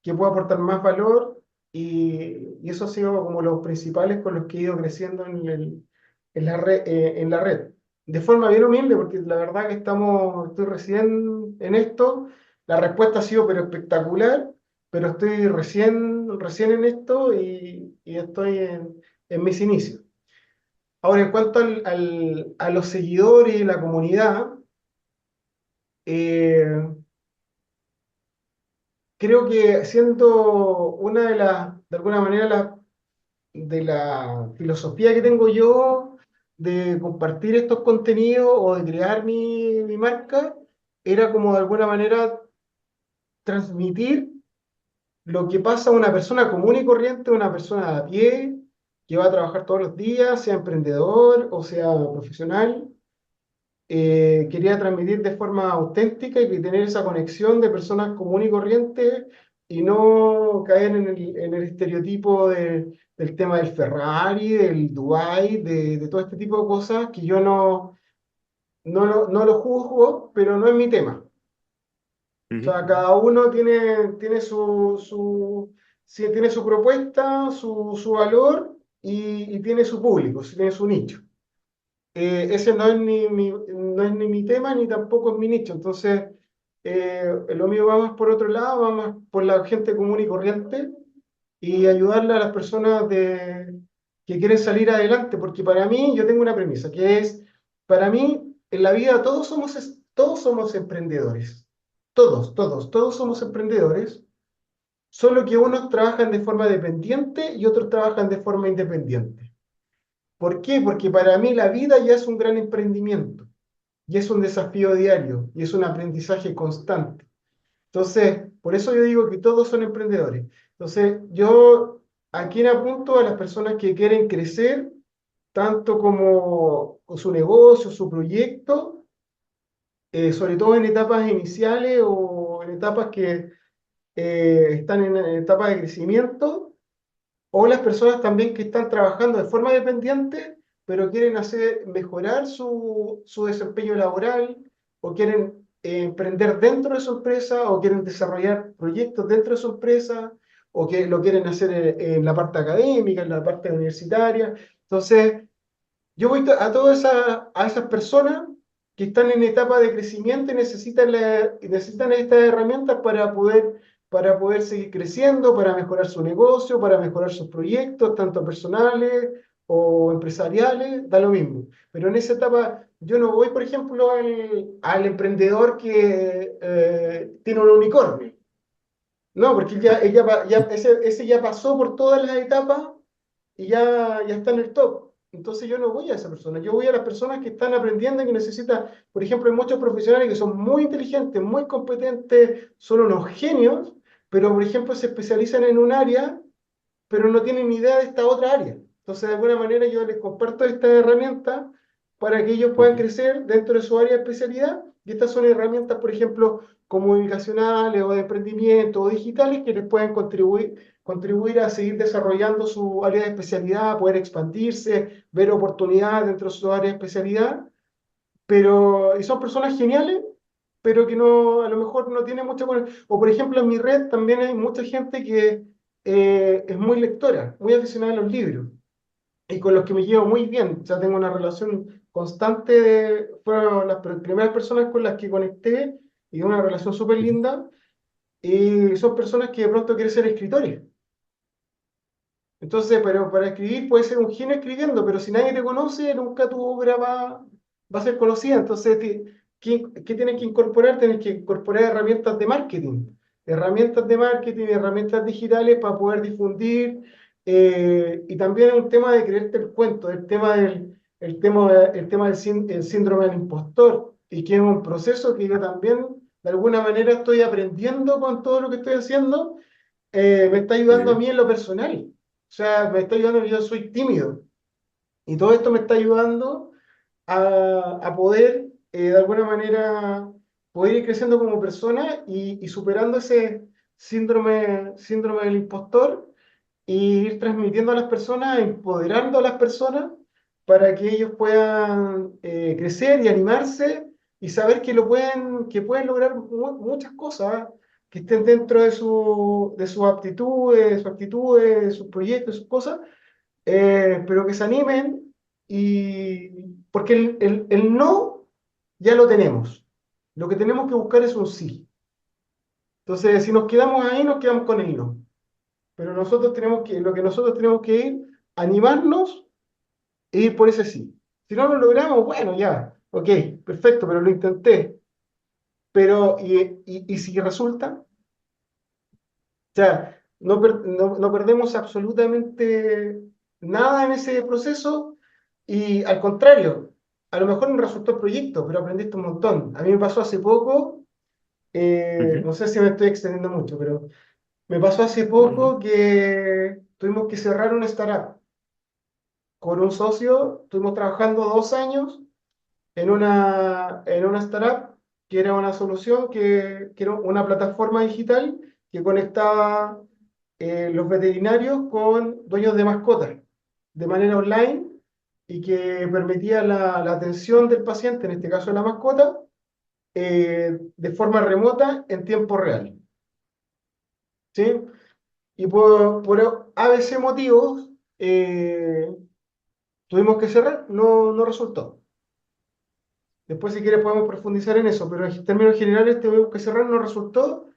que pueda aportar más valor y eso ha sido como los principales con los que he ido creciendo en la red. De forma bien humilde, porque la verdad que estoy recién en esto, la respuesta ha sido pero espectacular, pero estoy recién en esto y estoy en mis inicios. Ahora, en cuanto a los seguidores y la comunidad, eh, creo que siendo una de alguna manera, de la filosofía que tengo yo de compartir estos contenidos o de crear mi marca, era como de alguna manera transmitir lo que pasa a una persona común y corriente, una persona de a pie, que va a trabajar todos los días, sea emprendedor o sea profesional. Quería transmitir de forma auténtica y tener esa conexión de personas comunes y corrientes y no caer en el estereotipo del tema del Ferrari, del Dubai, de todo este tipo de cosas que yo no lo juzgo, pero no es mi tema. O Ujú. sea, cada uno tiene sí, tiene su propuesta, su valor y tiene su público, tiene su nicho. Ese no es ni mi tema ni tampoco es mi nicho. Entonces, lo mío va más por otro lado, va más por la gente común y corriente y ayudarle a las personas que quieren salir adelante. Porque para mí, yo tengo una premisa, que es, para mí, en la vida todos somos emprendedores. Todos somos emprendedores, solo que unos trabajan de forma dependiente y otros trabajan de forma independiente. ¿Por qué? Porque para mí la vida ya es un gran emprendimiento y es un desafío diario y es un aprendizaje constante. Entonces, por eso yo digo que todos son emprendedores. Entonces, yo a quién apunto a las personas que quieren crecer, tanto como con su negocio, su proyecto, sobre todo en etapas iniciales o en etapas que están en etapas de crecimiento o las personas también que están trabajando de forma dependiente, pero quieren mejorar su desempeño laboral, o quieren emprender dentro de su empresa, o quieren desarrollar proyectos dentro de su empresa, o que lo quieren hacer en la parte académica, en la parte universitaria. Entonces, yo voy a a esas personas que están en etapa de crecimiento y necesitan estas herramientas para poder seguir creciendo, para mejorar su negocio, para mejorar sus proyectos, tanto personales o empresariales, da lo mismo. Pero en esa etapa yo no voy, por ejemplo, al emprendedor que tiene un unicornio. No, porque ese ya pasó por todas las etapas y ya está en el top. Entonces yo no voy a esa persona, yo voy a las personas que están aprendiendo y que necesitan, por ejemplo, hay muchos profesionales que son muy inteligentes, muy competentes, son unos genios, pero por ejemplo se especializan en un área pero no tienen ni idea de esta otra área. Entonces, de alguna manera, yo les comparto esta herramienta para que ellos puedan Ujú. crecer dentro de su área de especialidad. Y estas son herramientas, por ejemplo, comunicacionales o de emprendimiento o digitales que les pueden contribuir a seguir desarrollando su área de especialidad, poder expandirse, ver oportunidades dentro de su área de especialidad. Pero, y son personas geniales, pero que no, a lo mejor no tiene mucha... O por ejemplo, en mi red también hay mucha gente que es muy lectora, muy aficionada a los libros, y con los que me llevo muy bien. O sea, tengo una relación constante, fueron las primeras personas con las que conecté, y una relación súper Ujú. linda, y son personas que de pronto quieren ser escritores. Entonces, pero para escribir puede ser un genio escribiendo, pero si nadie te conoce, nunca tu obra va a ser conocida. Entonces, ¿qué tienes que incorporar? Tienes que incorporar herramientas de marketing, herramientas digitales para poder difundir. Y también es un tema de creerte el cuento, el tema el síndrome del impostor, y que es un proceso que yo también, de alguna manera, estoy aprendiendo con todo lo que estoy haciendo. Me está Muy ayudando a bien. mí en lo personal. O sea, me está ayudando, yo soy tímido. Y todo esto me está ayudando a poder, de alguna manera, poder ir creciendo como persona y superando ese síndrome del impostor y ir transmitiendo a las personas, empoderando a las personas para que ellos puedan crecer y animarse y saber que pueden lograr muchas cosas. que estén dentro de sus aptitudes, de sus actitudes, de sus proyectos, de sus cosas, pero que se animen porque el no ya lo tenemos. Lo que tenemos que buscar es un sí. Entonces, si nos quedamos ahí, nos quedamos con el no. Pero lo que nosotros tenemos que ir, animarnos e ir por ese sí. Si no lo logramos, bueno, ya, ok, perfecto, pero lo intenté. Pero, y si resulta, o sea, no perdemos absolutamente nada en ese proceso y al contrario, a lo mejor no resultó el proyecto, pero aprendiste un montón. A mí me pasó hace poco, Ujú. no sé si me estoy extendiendo mucho, pero me pasó hace No, no. poco que tuvimos que cerrar una startup con un socio, estuvimos trabajando 2 años en una startup que era una solución que era una plataforma digital que conectaba los veterinarios con dueños de mascotas de manera online y que permitía la atención del paciente, en este caso de la mascota, de forma remota en tiempo real. ¿Sí? Y por ABC motivos tuvimos que cerrar, no resultó. Después, si quieres, podemos profundizar en eso, pero en términos generales, tuvimos que cerrar, no resultó,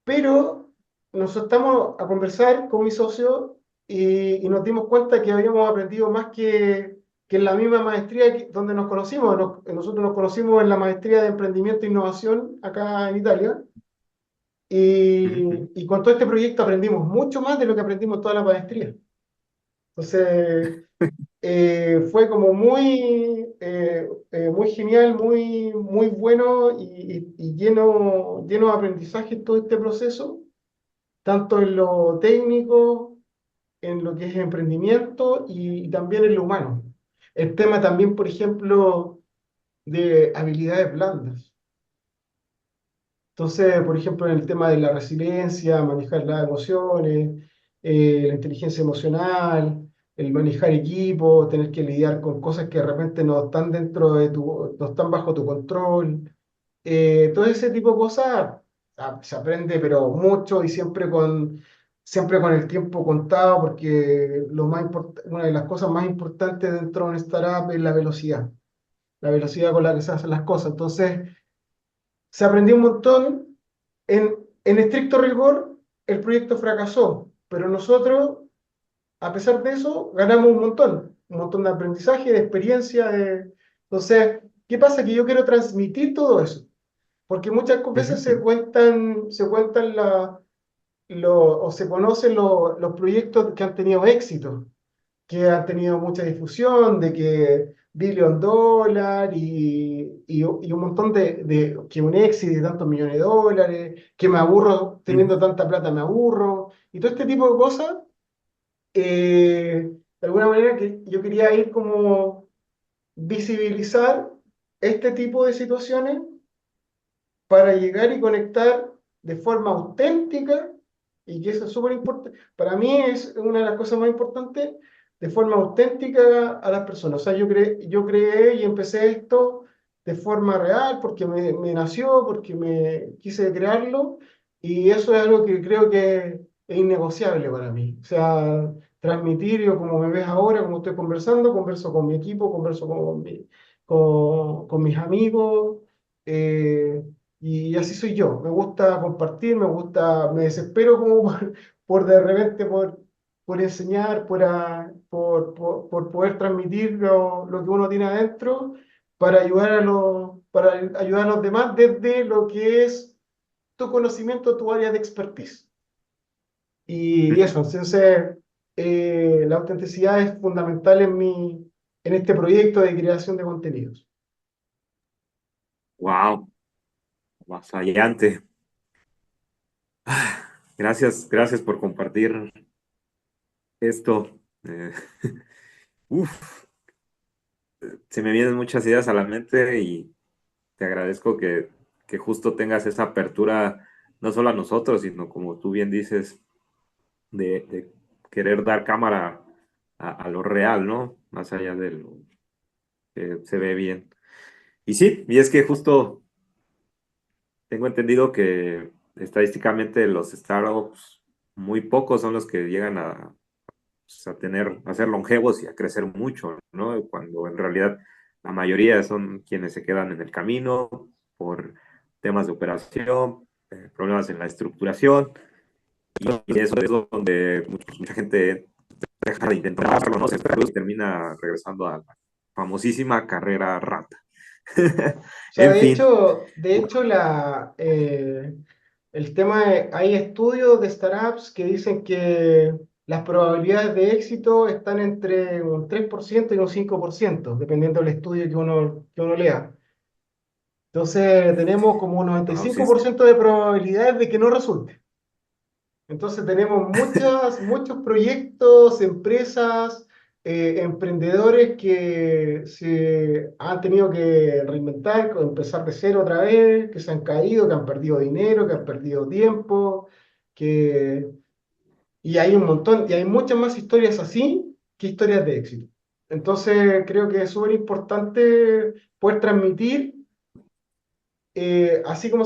pero nos estamos a conversar con mi socio y nos dimos cuenta que habíamos aprendido más que en la misma maestría donde nos conocimos. Nosotros nos conocimos en la maestría de emprendimiento e innovación acá en Italia. Ujú, ujú. Y con todo este proyecto aprendimos mucho más de lo que aprendimos en toda la maestría. Entonces, fue como muy genial, muy bueno y lleno de aprendizaje todo este proceso, tanto en lo técnico, en lo que es emprendimiento y también en lo humano. El tema también, por ejemplo, de habilidades blandas. Entonces, por ejemplo, en el tema de la resiliencia, manejar las emociones, la inteligencia emocional, el manejar equipo, tener que lidiar con cosas que de repente no están no están bajo tu control. Todo ese tipo de cosas se aprende, pero mucho y siempre con el tiempo contado, porque una de las cosas más importantes dentro de un startup es la velocidad con la que se hacen las cosas. Entonces, se aprendió un montón. En estricto rigor, el proyecto fracasó, pero nosotros, a pesar de eso, ganamos un montón de aprendizaje, de experiencia. Entonces, ¿qué pasa? Que yo quiero transmitir todo eso, porque muchas Ujú, veces ujú. se cuentan o se conocen los proyectos que han tenido éxito, que han tenido mucha difusión, de que Billion Dollar y un montón que un éxito de tantos millones de dólares, que me aburro Ujú. teniendo tanta plata, me aburro, y todo este tipo de cosas, de alguna manera que yo quería ir como visibilizar este tipo de situaciones para llegar y conectar de forma auténtica, y que eso es súper importante, para mí es una de las cosas más importantes, de forma auténtica a las personas. O sea, yo creé y empecé esto de forma real, porque me nació, porque me quise crearlo, y eso es algo que creo que es innegociable para mí. O sea, transmitir, yo como me ves ahora, como estoy conversando, converso con mi equipo, converso con mis amigos. eh, y así soy yo. Me gusta compartir, me desespero como por de repente por enseñar, por poder transmitir lo que uno tiene adentro para ayudar a los demás desde lo que es tu conocimiento, tu área de expertise. Y eso, entonces, la autenticidad es fundamental en este proyecto de creación de contenidos. Wow, avasallante. Gracias, gracias por compartir esto. Eh, uf, se me vienen muchas ideas a la mente y te agradezco que justo tengas esa apertura, no solo a nosotros, sino como tú bien dices, de querer dar cámara a lo real, ¿no? Más allá de lo que se ve bien. Y sí, y es que justo tengo entendido que estadísticamente los startups, muy pocos son los que llegan a, pues, a ser longevos y a crecer mucho, ¿no? Cuando en realidad la mayoría son quienes se quedan en el camino por temas de operación, problemas en la estructuración, y eso es donde mucha gente deja de intentarlo, ¿no? Se espera y termina regresando a la famosísima carrera rata. O sea, En fin. de hecho el tema hay estudios de startups que dicen que las probabilidades de éxito están entre un 3% y un 5%, dependiendo del estudio que uno lea. Entonces, tenemos como un noventa y Wow, cinco sí, por sí. ciento de probabilidades de que no resulte. Entonces tenemos muchos proyectos, empresas, emprendedores que se han tenido que reinventar, empezar de cero otra vez, que se han caído, que han perdido dinero, que han perdido tiempo, que... y hay un montón, y hay muchas más historias así que historias de éxito. Entonces creo que es súper importante poder transmitir así como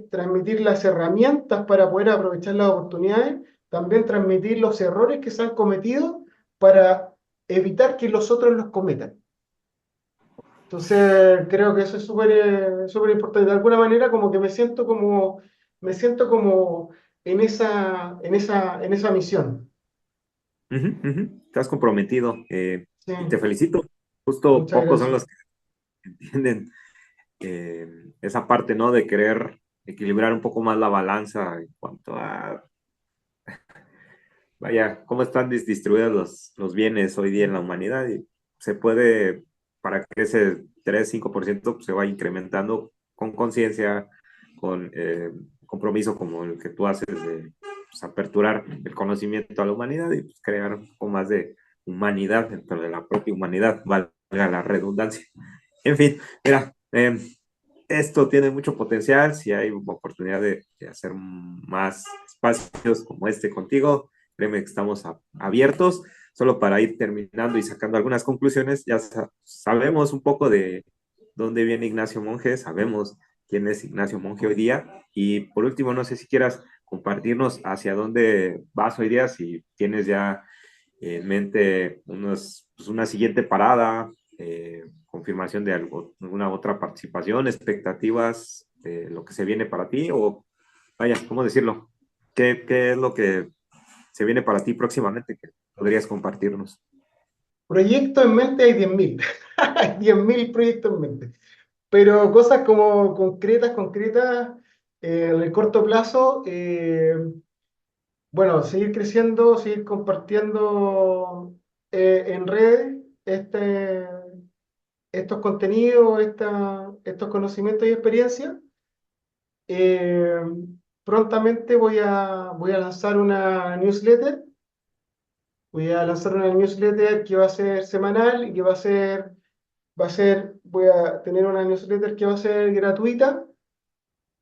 transmitir las herramientas para poder aprovechar las oportunidades, también transmitir los errores que se han cometido para evitar que los otros los cometan. Entonces, creo que eso es súper importante. De alguna manera, como que me siento como en esa misión. Ujú, ujú. Estás comprometido, Sí, y te felicito. Justo muchas pocos son gracias. los que entienden esa parte, ¿no? De querer equilibrar un poco más la balanza en cuanto a, vaya, cómo están distribuidos los bienes hoy día en la humanidad. Y se puede, para que ese 3-5% pues, se vaya incrementando con conciencia, con compromiso como el que tú haces de pues, aperturar el conocimiento a la humanidad y pues, crear un poco más de humanidad dentro de la propia humanidad, valga la redundancia. En fin, mira, esto tiene mucho potencial. Si hay oportunidad de hacer más espacios como este contigo, créeme que estamos abiertos. Solo para ir terminando y sacando algunas conclusiones, ya sabemos un poco de dónde viene Ignacio Monge, sabemos quién es Ignacio Monge hoy día. Y por último, no sé si quieras compartirnos hacia dónde vas hoy día, si tienes ya en mente pues una siguiente parada, confirmación de alguna otra participación, expectativas de lo que se viene para ti, o vaya, ¿cómo decirlo? ¿Qué es lo que se viene para ti próximamente que podrías compartirnos? Proyectos en mente hay 10.000. Hay 10.000 proyectos en mente. Pero cosas como concretas, en el corto plazo, bueno, seguir creciendo, seguir compartiendo en redes estos contenidos, estos conocimientos y experiencias. Eh, Prontamente voy a lanzar una newsletter. Voy a lanzar una newsletter que va a ser semanal y que voy a tener una newsletter que va a ser gratuita.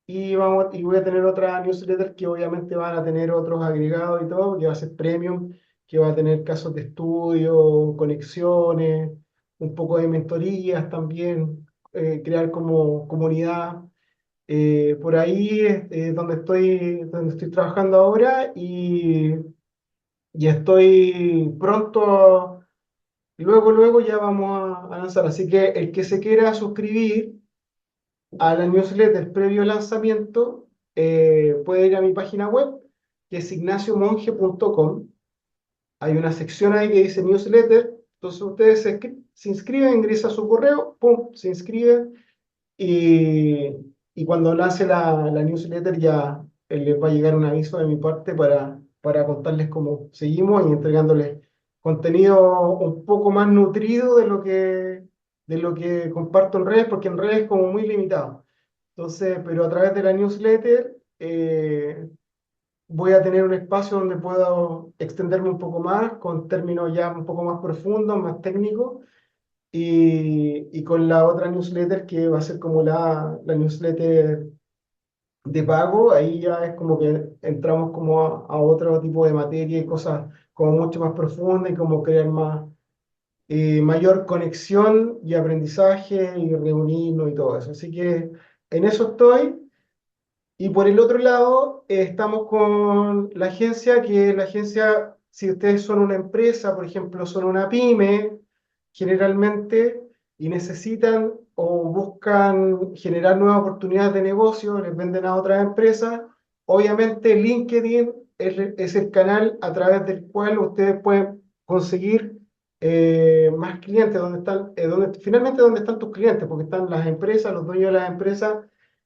Y voy a tener otra newsletter que obviamente van a tener otros agregados y todo, que va a ser premium, que va a tener casos de estudio, conexiones, un poco de mentorías también, crear como comunidad. Por ahí es donde estoy trabajando ahora y estoy pronto, luego ya vamos a lanzar. Así que el que se quiera suscribir a la newsletter previo lanzamiento, puede ir a mi página web, que es ignaciomonje.com. Hay una sección ahí que dice newsletter. Entonces ustedes se inscriben, ingresan su correo, pum, se inscriben y, y cuando lance la newsletter ya les va a llegar un aviso de mi parte para contarles cómo seguimos y entregándoles contenido un poco más nutrido de lo que comparto en redes, porque en redes es como muy limitado. Entonces, pero a través de la newsletter voy a tener un espacio donde puedo extenderme un poco más, con términos ya un poco más profundos, más técnicos, y con la otra newsletter que va a ser como la newsletter de pago, ahí ya es como que entramos como a otro tipo de materia y cosas como mucho más profundas y como crear mayor conexión y aprendizaje y reunirnos y todo eso. Así que en eso estoy. Y por el otro lado, estamos con la agencia, que la agencia, si ustedes son una empresa, por ejemplo, son una pyme, generalmente, y necesitan o buscan generar nuevas oportunidades de negocio, les venden a otras empresas, obviamente LinkedIn es el canal a través del cual ustedes pueden conseguir más clientes, finalmente donde están tus clientes, porque están las empresas, los dueños de las empresas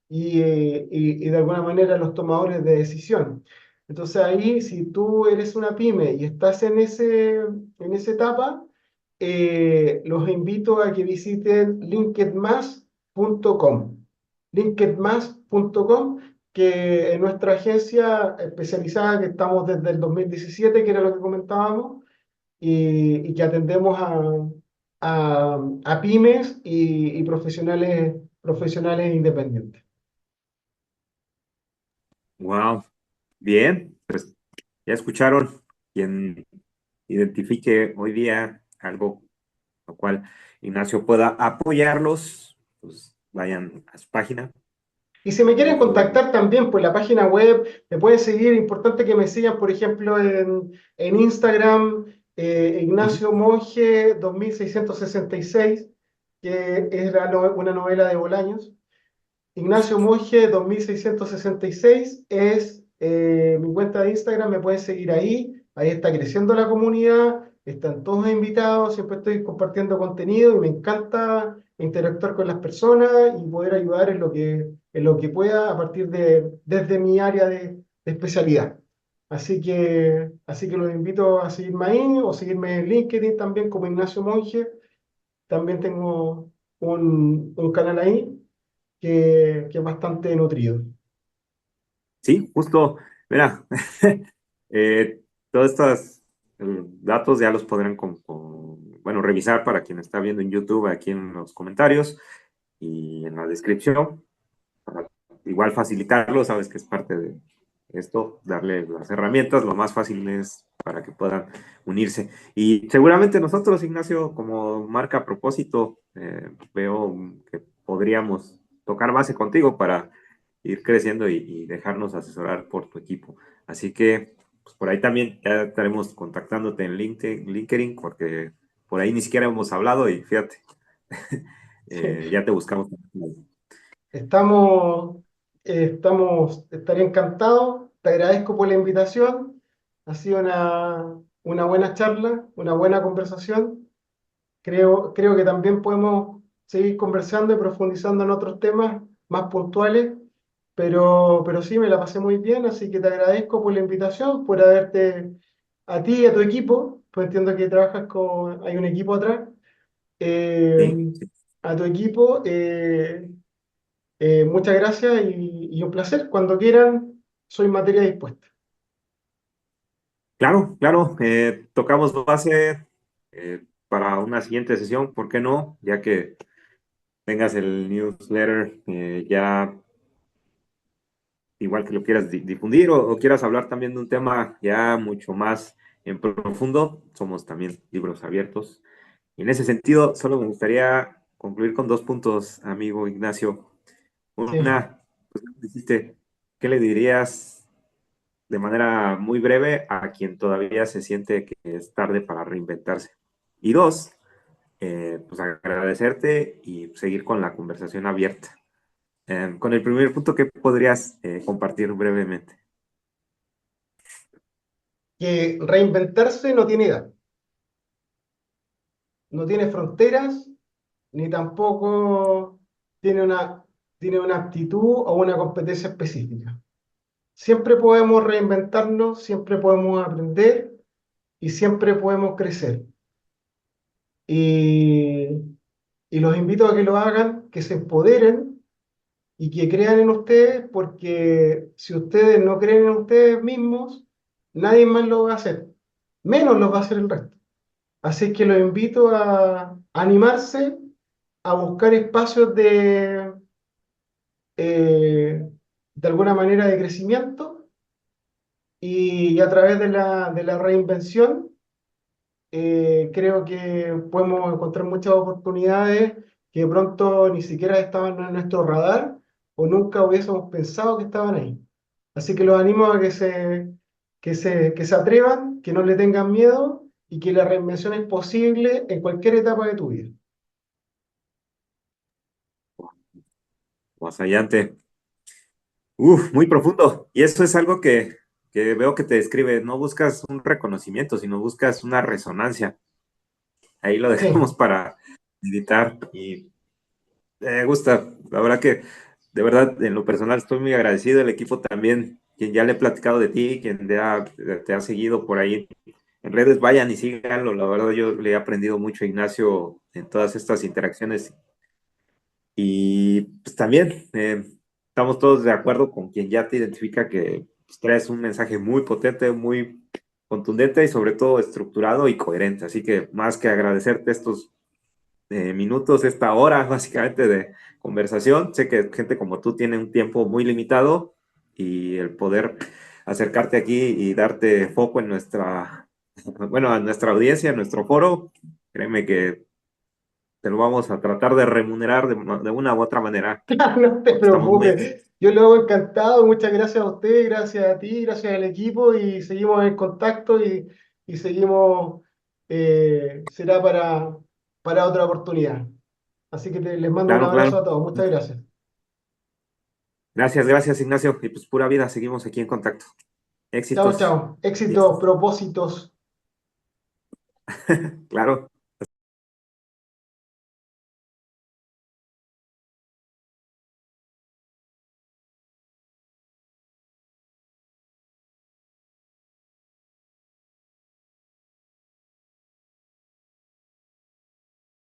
y de alguna manera los tomadores de decisión. Entonces ahí, si tú eres una pyme y estás en esa etapa, los invito a que visiten linkedmas.com. Linkedmas.com, que es nuestra agencia especializada, que estamos desde el 2017, que era lo que comentábamos, y que atendemos a pymes y profesionales independientes. Wow, bien, pues ya escucharon. Quien identifique hoy día algo lo cual Ignacio pueda apoyarlos, pues vayan a su página. Y si me quieren Seguramente. contactar también, pues la página web, me pueden seguir, importante que me sigan, por ejemplo, en Instagram, Ujú. Ignacio Monge 2666, que es una novela de Bolaños. Ignacio Monge 2666 es mi cuenta de Instagram, me pueden seguir ahí está creciendo la comunidad, están todos invitados, siempre estoy compartiendo contenido y me encanta interactuar con las personas y poder ayudar en lo que pueda a partir desde mi área de especialidad. Así que los invito a seguirme ahí o seguirme en LinkedIn también como Ignacio Monge. También tengo un canal ahí que es bastante nutrido. Sí, justo, mira, todos estos datos ya los podrán bueno, revisar para quien está viendo en YouTube aquí en los comentarios y en la descripción. Para igual facilitarlo, sabes que es parte de esto, darle las herramientas, lo más fácil es para que puedan unirse. Y seguramente nosotros, Ignacio, como marca a propósito, veo que podríamos tocar base contigo para ir creciendo y dejarnos asesorar por tu equipo. Así que pues por ahí también ya estaremos contactándote en LinkedIn, porque por ahí ni siquiera hemos hablado y fíjate, ya te buscamos. Estamos, estaré encantado. Te agradezco por la invitación. Ha sido una buena charla, una buena conversación. Creo que también podemos seguir conversando y profundizando en otros temas más puntuales, pero sí, me la pasé muy bien, así que te agradezco por la invitación, por haberte, a ti y a tu equipo, pues entiendo que hay un equipo atrás, eh, Sí. a tu equipo, muchas gracias y un placer. Cuando quieran, soy materia dispuesta. Claro, claro, tocamos base para una siguiente sesión, ¿por qué no? Ya que tengas el newsletter ya igual que lo quieras difundir o quieras hablar también de un tema ya mucho más en profundo, somos también libros abiertos. Y en ese sentido, solo me gustaría concluir con dos puntos, amigo Ignacio. Sí. Una, pues, dijiste, ¿qué le dirías de manera muy breve a quien todavía se siente que es tarde para reinventarse? Y dos, pues agradecerte y seguir con la conversación abierta. Con el primer punto, ¿qué podrías compartir brevemente? Que reinventarse no tiene edad, no tiene fronteras, ni tampoco tiene tiene una aptitud o una competencia específica. Siempre podemos reinventarnos, siempre podemos aprender y siempre podemos crecer. Y, y los invito a que lo hagan, que se empoderen y que crean en ustedes, porque si ustedes no creen en ustedes mismos, nadie más lo va a hacer, menos lo va a hacer el resto. Así que los invito a animarse, a buscar espacios de alguna manera de crecimiento y a través de la reinvención creo que podemos encontrar muchas oportunidades que de pronto ni siquiera estaban en nuestro radar o nunca hubiésemos pensado que estaban ahí. Así que los animo a que se atrevan, que no le tengan miedo y que la reinvención es posible en cualquier etapa de tu vida. Avasallante. Uf, muy profundo. Y eso es algo que veo que te describe. No buscas un reconocimiento, sino buscas una resonancia. Ahí lo Sí, dejamos para meditar y me gusta. La verdad que, de verdad, en lo personal estoy muy agradecido. El equipo también, quien ya le he platicado de ti, quien te ha seguido por ahí en redes, vayan y síganlo. La verdad, yo le he aprendido mucho a Ignacio en todas estas interacciones. Y pues también estamos todos de acuerdo con quien ya te identifica que pues, traes un mensaje muy potente, muy contundente y sobre todo estructurado y coherente. Así que más que agradecerte estos minutos, esta hora básicamente de conversación, sé que gente como tú tiene un tiempo muy limitado y el poder acercarte aquí y darte foco en bueno, a nuestra audiencia, en nuestro foro, créeme que te lo vamos a tratar de remunerar de una u otra manera, no te porque estamos muy... preocupes. Yo lo hago encantado. Muchas gracias a usted, gracias a ti, gracias al equipo y seguimos en contacto y seguimos, será para otra oportunidad. Así que les mando un Claro, abrazo claro. a todos. Muchas gracias. Gracias, gracias, Ignacio. Y pues pura vida, seguimos aquí en contacto. Chao, Éxitos. chao. Yes. Éxitos, propósitos. Claro.